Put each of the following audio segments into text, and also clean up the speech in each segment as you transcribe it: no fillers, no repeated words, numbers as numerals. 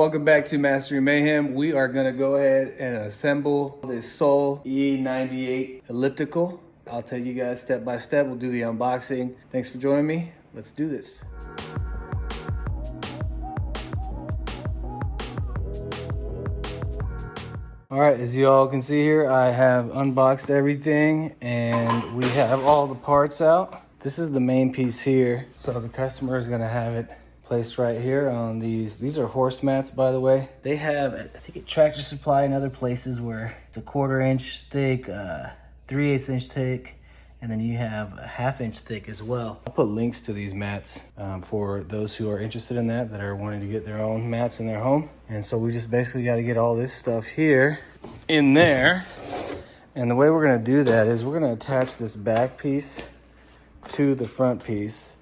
welcome back to Mastering Mayhem. We are gonna go ahead and assemble this Soul E98 Elliptical. I'll tell you guys step by step. We'll do the unboxing. Thanks for joining me. Let's do this. All right, as you all can see here, I have unboxed everything and we have all the parts out. This is the main piece here. So the customer is gonna have it placed right here on these. These are horse mats, by the way. They have, I think at Tractor Supply and other places where it's a 1/4 inch thick, 3/8 inch thick, and then you have a 1/2 inch thick as well. I'll put links to these mats for those who are interested in that are wanting to get their own mats in their home. And so we just basically got to get all this stuff here in there. And the way we're going to do that is we're going to attach this back piece to the front piece,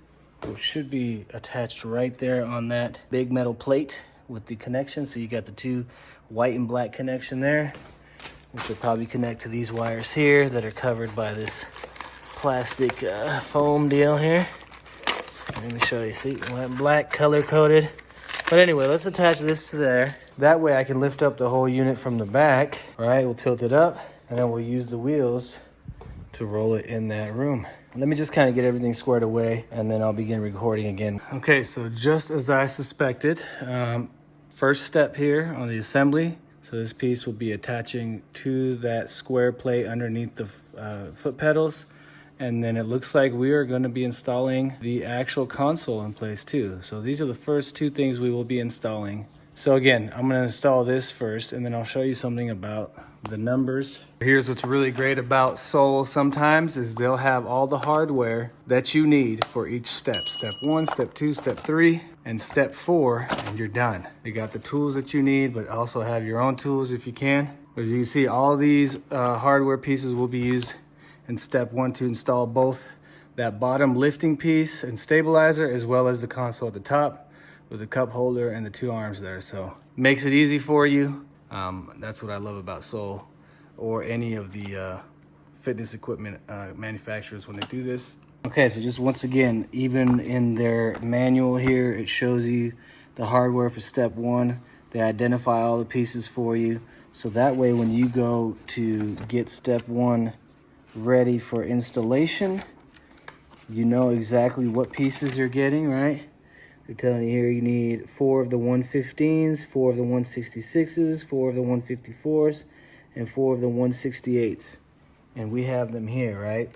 which should be attached right there on that big metal plate with the connection. So you got the two white and black connection there, which will probably connect to these wires here that are covered by this plastic foam deal here. Let me show you. See, white and black, color coded. But anyway, let's attach this to there. That way I can lift up the whole unit from the back, right? We'll tilt it up and then we'll use the wheels to roll it in that room. Let me just kind of get everything squared away and then I'll begin recording again. Okay, so just as I suspected, first step here on the assembly. So this piece will be attaching to that square plate underneath the foot pedals. And then it looks like we are going to be installing the actual console in place too. So these are the first two things we will be installing. So again, I'm going to install this first and then I'll show you something about the numbers. Here's what's really great about Soul sometimes is they'll have all the hardware that you need for each step. Step 1, step 2, step 3, and step 4, and you're done. You got the tools that you need, but also have your own tools if you can. As you can see, all these hardware pieces will be used in step 1 to install both that bottom lifting piece and stabilizer as well as the console at the top with the cup holder and the two arms there. So makes it easy for you. That's what I love about Soul or any of the fitness equipment manufacturers when they do this. Okay, so just once again, even in their manual here, it shows you the hardware for step 1. They identify all the pieces for you. So that way when you go to get step 1 ready for installation, you know exactly what pieces you're getting, right? They're telling you here you need 4 of the 115s, 4 of the 166s, 4 of the 154s, and 4 of the 168s. And we have them here, right?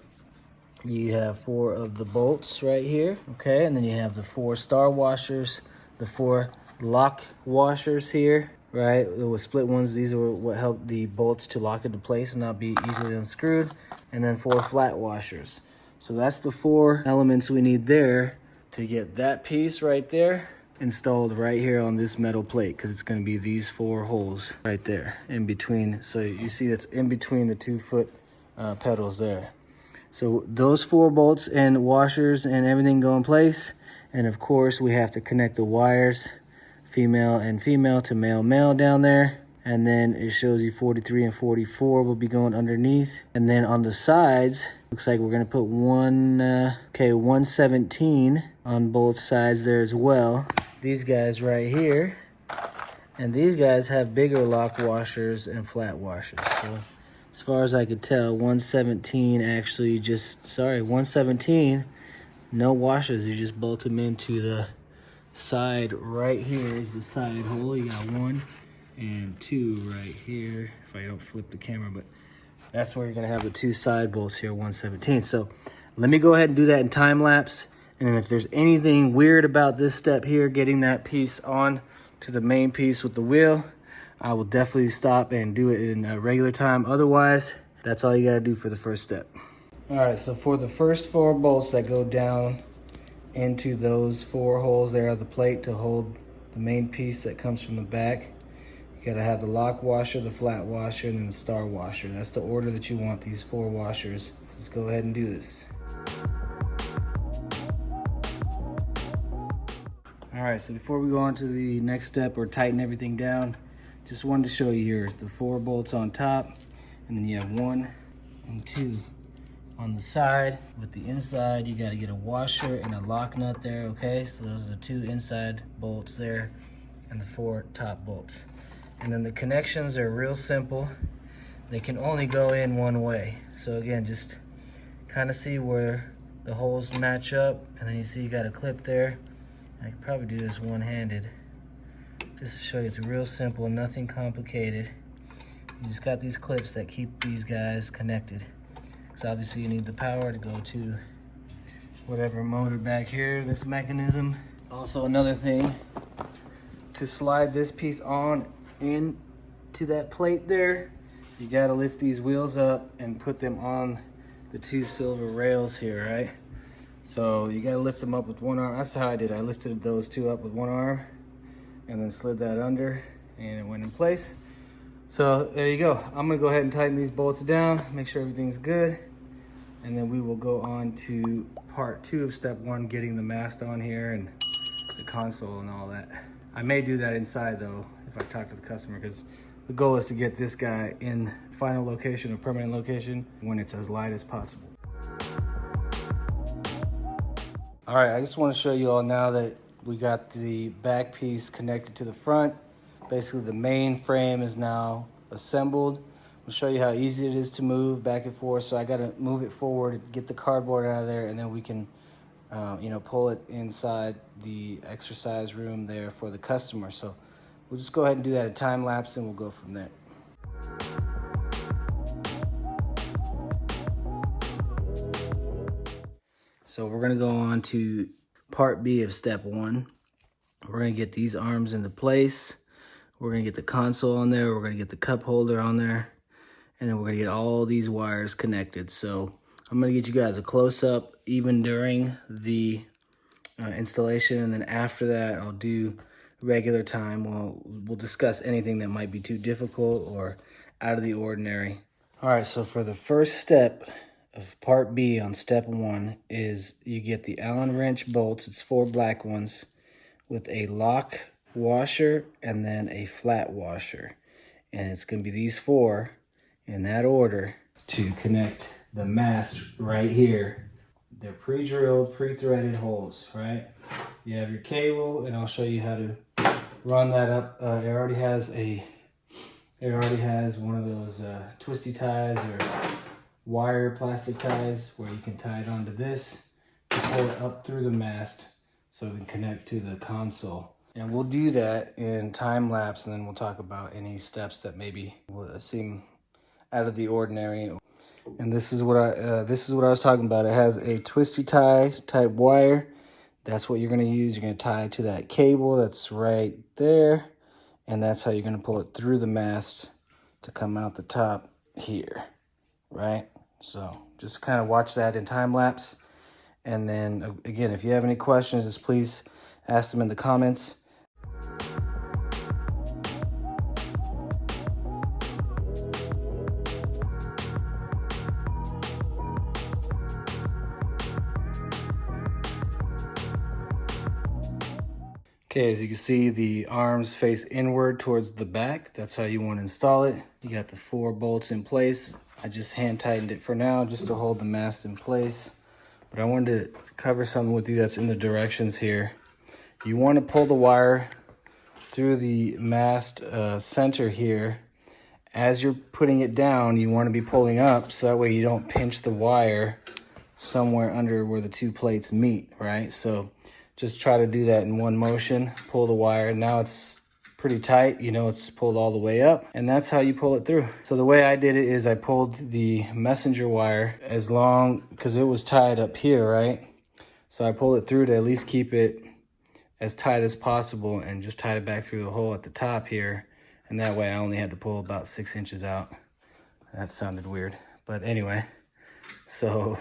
You have 4 of the bolts right here, okay? And then you have the 4 star washers, the 4 lock washers here, right? With split ones, these are what help the bolts to lock into place and not be easily unscrewed. And then 4 flat washers. So that's the 4 elements we need there to get that piece right there installed right here on this metal plate, because it's going to be these 4 holes right there in between. So you see that's in between the 2 foot pedals there. So those 4 bolts and washers and everything go in place. And of course we have to connect the wires, female and female to male down there. And then it shows you 43 and 44 will be going underneath. And then on the sides, looks like we're gonna put 117 on both sides there as well. These guys right here. And these guys have bigger lock washers and flat washers. So as far as I could tell, 117 actually just, 117, no washers. You just bolt them into the side right here is the side hole. You got 1 and 2 right here, if I don't flip the camera, but that's where you're gonna have the 2 side bolts here, 117. So let me go ahead and do that in time lapse. And then if there's anything weird about this step here, getting that piece on to the main piece with the wheel, I will definitely stop and do it in a regular time. Otherwise, that's all you gotta do for the first step. All right, so for the first 4 bolts that go down into those 4 holes there of the plate to hold the main piece that comes from the back, you gotta have the lock washer, the flat washer, and then the star washer. That's the order that you want these 4 washers. Let's go ahead and do this. All right, so before we go on to the next step or tighten everything down, just wanted to show you here the 4 bolts on top, and then you have 1 and 2 on the side. With the inside, you gotta get a washer and a lock nut there, okay? So those are the 2 inside bolts there. and the 4 top bolts. And then the connections are real simple. They can only go in one way. So again, just kind of see where the holes match up, and then you see you got a clip there. I could probably do this one-handed. Just to show you, it's real simple, nothing complicated. You just got these clips that keep these guys connected. So obviously you need the power to go to whatever motor back here, this mechanism. Also another thing, to slide this piece on into that plate there, you gotta lift these wheels up and put them on the 2 silver rails here, right? So you gotta lift them up with one arm. That's how I did it. I lifted those 2 up with one arm and then slid that under, and it went in place. So there you go. I'm gonna go ahead and tighten these bolts down, make sure everything's good, and then we will go on to part 2 of step 1, getting the mast on here and the console and all that. I may do that inside though, if I talk to the customer, because the goal is to get this guy in final location or permanent location when it's as light as possible. All right, I just want to show you all now that we got the back piece connected to the front. Basically, the main frame is now assembled. I'll show you how easy it is to move back and forth. So I got to move it forward, get the cardboard out of there, and then we can, you know, pull it inside the exercise room there for the customer. So we'll just go ahead and do that at time lapse, and we'll go from there. So we're gonna go on to part B of step 1. We're gonna get these arms into place. We're gonna get the console on there. We're gonna get the cup holder on there. And then we're gonna get all these wires connected. So I'm gonna get you guys a close-up even during the installation. And then after that, I'll do regular time. We'll discuss anything that might be too difficult or out of the ordinary. All right, so for the first step of part B on step 1 is you get the Allen wrench bolts. It's 4 black ones with a lock washer and then a flat washer. And it's gonna be these 4 in that order to connect the mast right here. They're pre-drilled, pre-threaded holes, right? You have your cable, and I'll show you how to run that up. It already has one of those twisty ties or wire plastic ties where you can tie it onto this, pull it up through the mast so it can connect to the console. And we'll do that in time lapse, and then we'll talk about any steps that maybe will seem out of the ordinary. And this is what I was talking about. It has a twisty tie type wire. That's what you're gonna use. You're gonna tie it to that cable that's right there, and that's how you're gonna pull it through the mast to come out the top here, right? So just kind of watch that in time lapse. And then again, if you have any questions, just please ask them in the comments. Okay, as you can see, the arms face inward towards the back. That's how you want to install it. You got the 4 bolts in place. I just hand tightened it for now just to hold the mast in place. But I wanted to cover something with you that's in the directions here. You want to pull the wire through the mast center here. As you're putting it down, you want to be pulling up so that way you don't pinch the wire somewhere under where the 2 plates meet, right? So just try to do that in one motion. Pull the wire. Now it's pretty tight. You know it's pulled all the way up, and that's how you pull it through. So the way I did it is I pulled the messenger wire as long, because it was tied up here, right? So I pulled it through to at least keep it as tight as possible and just tied it back through the hole at the top here. And that way I only had to pull about 6 inches out. That sounded weird, but anyway, so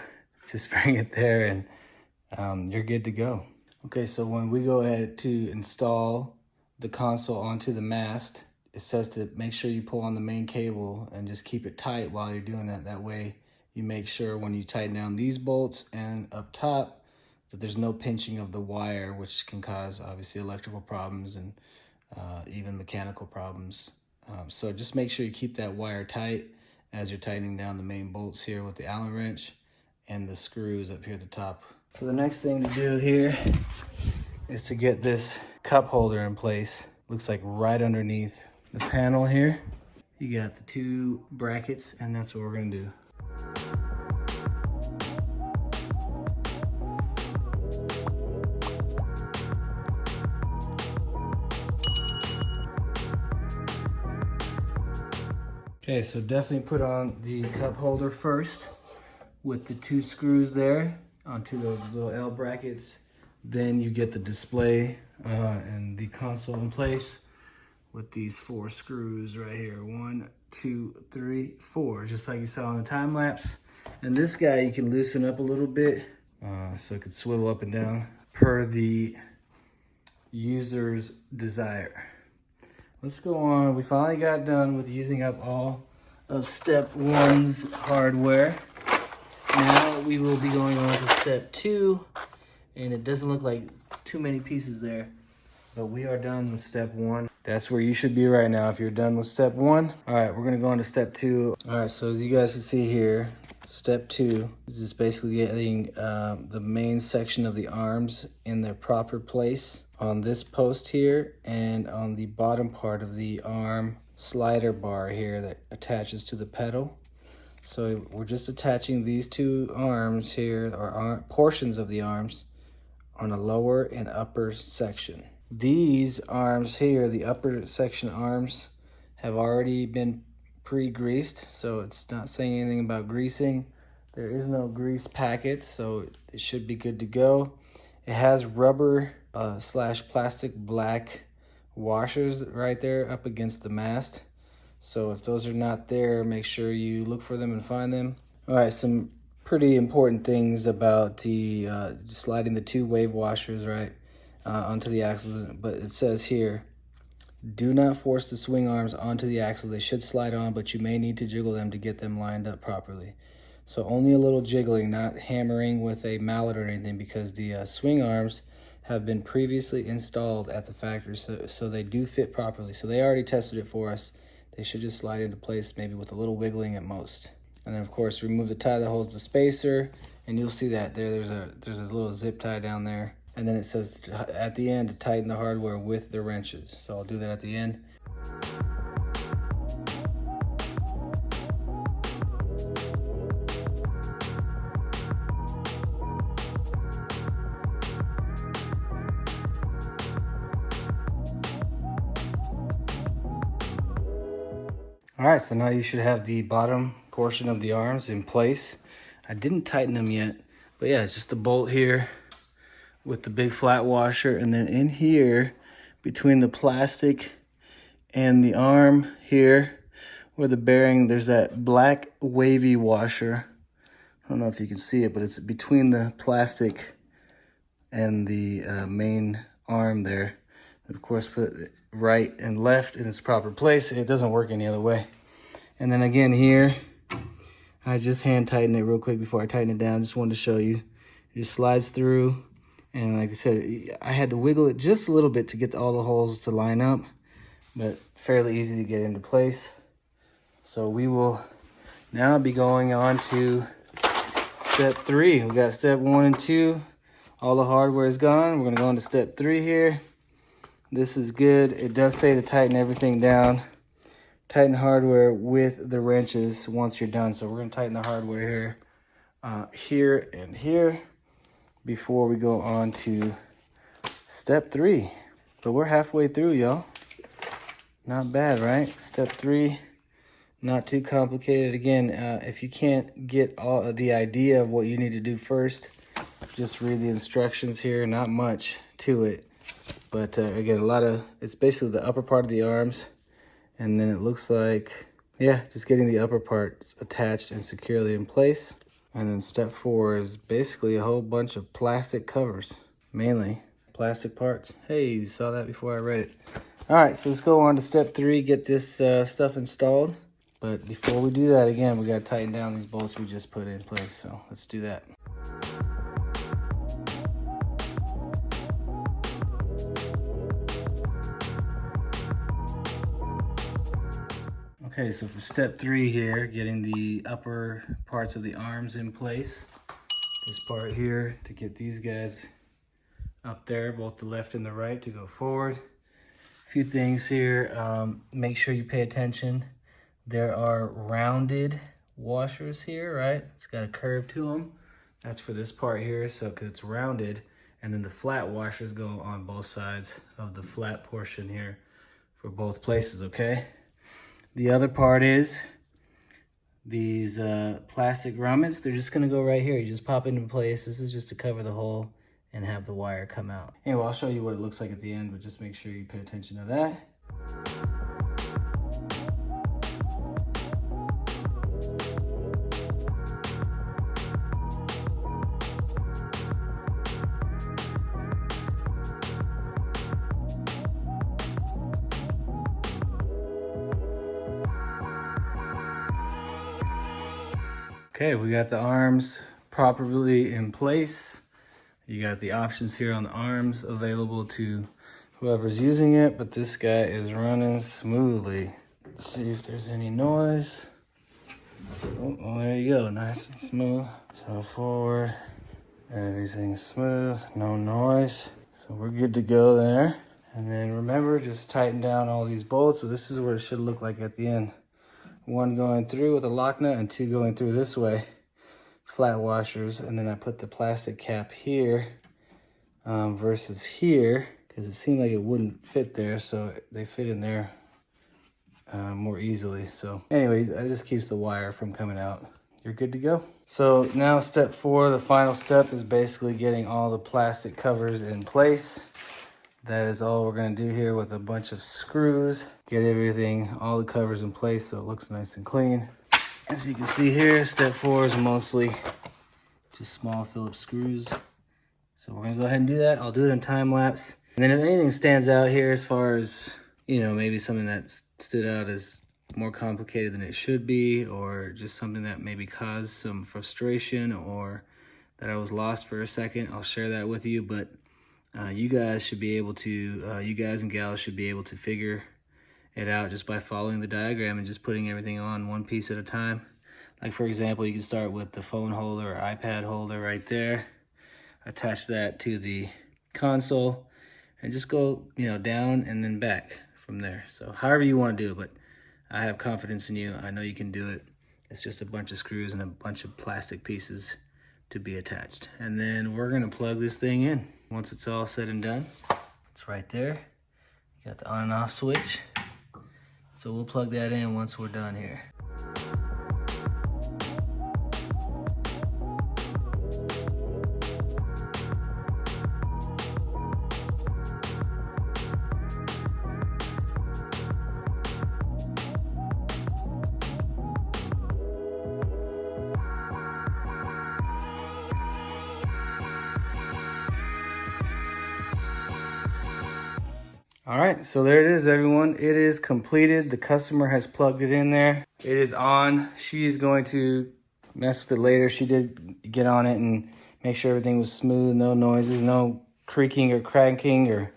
just bring it there and you're good to go. Okay, so when we go ahead to install the console onto the mast, it says to make sure you pull on the main cable and just keep it tight while you're doing that. That way you make sure when you tighten down these bolts and up top that there's no pinching of the wire, which can cause obviously electrical problems and even mechanical problems. So just make sure you keep that wire tight as you're tightening down the main bolts here with the Allen wrench and the screws up here at the top. So the next thing to do here is to get this cup holder in place. looks like right underneath the panel here. You got the 2 brackets, and that's what we're gonna do. Okay, so definitely put on the cup holder first with the 2 screws there onto those little L brackets. Then you get the display and the console in place with these 4 screws right here. 1, 2, 3, 4, just like you saw in the time lapse. And this guy you can loosen up a little bit so it could swivel up and down per the user's desire. Let's go on. We finally got done with using up all of step 1's hardware. Now we will be going on to step 2, and it doesn't look like too many pieces there, but we are done with step 1. That's where you should be right now if you're done with step 1. All right, we're gonna go on to step 2. All right, so as you guys can see here, step 2 is just basically getting the main section of the arms in their proper place on this post here and on the bottom part of the arm slider bar here that attaches to the pedal. So we're just attaching these 2 arms here, or portions of the arms, on a lower and upper section. These arms here, the upper section arms, have already been pre-greased, so it's not saying anything about greasing. There is no grease packet, so it should be good to go. It has rubber / plastic black washers right there up against the mast. So if those are not there, make sure you look for them and find them. All right, some pretty important things about the sliding the 2 wave washers right onto the axles. But it says here, do not force the swing arms onto the axle. They should slide on, but you may need to jiggle them to get them lined up properly. So only a little jiggling, not hammering with a mallet or anything, because the swing arms have been previously installed at the factory, so they do fit properly. So they already tested it for us. They should just slide into place, maybe with a little wiggling at most. And then of course, remove the tie that holds the spacer, and you'll see that there's this little zip tie down there. And then it says at the end to tighten the hardware with the wrenches. So I'll do that at the end. All right, so now you should have the bottom portion of the arms in place. I didn't tighten them yet, but yeah, it's just a bolt here with the big flat washer, and then in here between the plastic and the arm here where the bearing, there's that black wavy washer. I don't know if you can see it, but it's between the plastic and the main arm there. Of course, put it right and left in its proper place. It doesn't work any other way. And then again here, I just hand tighten it real quick before I tighten it down. Just wanted to show you. It just slides through. And like I said, I had to wiggle it just a little bit to get all the holes to line up, but fairly easy to get into place. So we will now be going on to step 3. We got step 1 and 2. All the hardware is gone. We're gonna go into step 3 here. This is good. It does say to tighten everything down. Tighten hardware with the wrenches once you're done. So we're gonna tighten the hardware here, here and here before we go on to step 3. But we're halfway through, y'all. Not bad, right? Step 3, not too complicated. Again, if you can't get all the idea of what you need to do first, just read the instructions here. Not much to it. But again, it's basically the upper part of the arms. And then it looks like, yeah, just getting the upper part attached and securely in place. And then step 4 is basically a whole bunch of plastic covers, mainly plastic parts. Hey, you saw that before I read it. All right, so let's go on to step 3, get this stuff installed. But before we do that, again, we gotta tighten down these bolts we just put in place. So let's do that. Okay, so for step 3 here, getting the upper parts of the arms in place. This part here to get these guys up there, both the left and the right, to go forward. few things here. Make sure you pay attention. There are rounded washers here, right? It's got a curve to them. That's for this part here, so because it's rounded. And then the flat washers go on both sides of the flat portion here for both places, okay? The other part is these plastic grommets. They're just gonna go right here. You just pop into place. This is just to cover the hole and have the wire come out. Anyway, I'll show you what it looks like at the end, but just make sure you pay attention to that. Okay, we got the arms properly in place. You got the options here on the arms available to whoever's using it, but this guy is running smoothly. Let's see if there's any noise. Oh, there you go, nice and smooth. So forward, everything's smooth, no noise. So we're good to go there. And then remember, just tighten down all these bolts. So this is what it should look like at the end. One going through with a lock nut and two going through this way, flat washers. And then I put the plastic cap here versus here because it seemed like it wouldn't fit there, so they fit in there more easily. So anyways, that just keeps the wire from coming out. You're good to go. So now step 4, the final step, is basically getting all the plastic covers in place. That is all we're gonna do here with a bunch of screws. Get everything, all the covers in place so it looks nice and clean. As you can see here, step 4 is mostly just small Phillips screws. So we're gonna go ahead and do that. I'll do it in time lapse. And then if anything stands out here as far as, you know, maybe something that stood out as more complicated than it should be, or just something that maybe caused some frustration or that I was lost for a second, I'll share that with you. But you guys should be able to, you guys and gals should be able to figure it out just by following the diagram and just putting everything on one piece at a time. Like for example, you can start with the phone holder or iPad holder right there. Attach that to the console and just go, you know, down and then back from there. So however you want to do it, but I have confidence in you. I know you can do it. It's just a bunch of screws and a bunch of plastic pieces to be attached. And then we're gonna plug this thing in. Once it's all said and done, it's right there. You got the on and off switch. So we'll plug that in once we're done here. All right, so there it is, everyone. It is completed. The customer has plugged it in there. It is on. She's going to mess with it later. She did get on it and make sure everything was smooth, no noises, no creaking or cranking or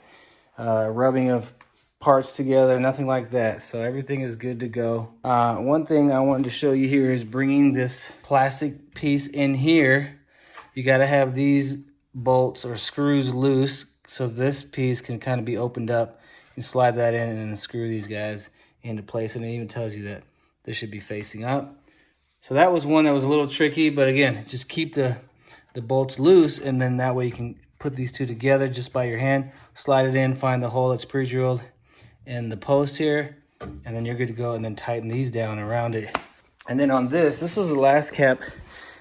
rubbing of parts together, nothing like that. So everything is good to go. One thing I wanted to show you here is bringing this plastic piece in here. You got to have these bolts or screws loose so this piece can kind of be opened up. You slide that in and then screw these guys into place, and it even tells you that this should be facing up. So that was one that was a little tricky, but again, just keep the bolts loose, and then that way you can put these two together just by your hand. Slide it in, find the hole that's pre-drilled in the post here, and then you're good to go, and then tighten these down around it. And then on this was the last cap,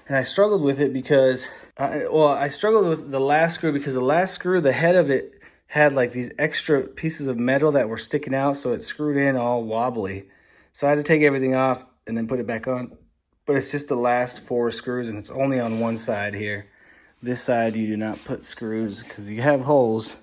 and I struggled with it because, I struggled with the last screw because the last screw, the head of it had like these extra pieces of metal that were sticking out, so it screwed in all wobbly. So I had to take everything off and then put it back on. But it's just the last 4 screws, and it's only on one side here. This side you do not put screws because you have holes,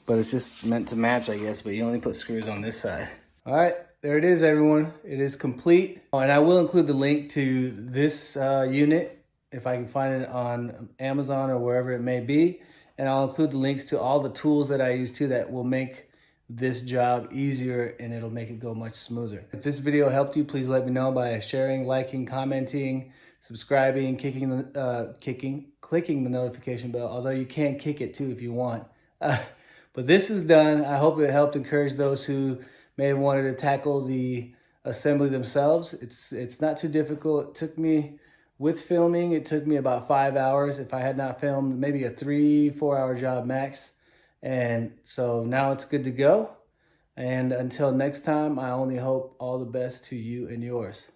but it's just meant to match, I guess, but you only put screws on this side. All right, there it is, everyone. It is complete. Oh, and I will include the link to this unit if I can find it on Amazon or wherever it may be. And I'll include the links to all the tools that I use too that will make this job easier, and it'll make it go much smoother. If this video helped you, please let me know by sharing, liking, commenting, subscribing, clicking the notification bell, although you can kick it too if you want. But this is done. I hope it helped encourage those who may have wanted to tackle the assembly themselves. It's not too difficult. It took me, with filming, it took me about 5 hours. If I had not filmed, maybe a 3-4 hour job max. And so now it's good to go. And until next time, I only hope all the best to you and yours.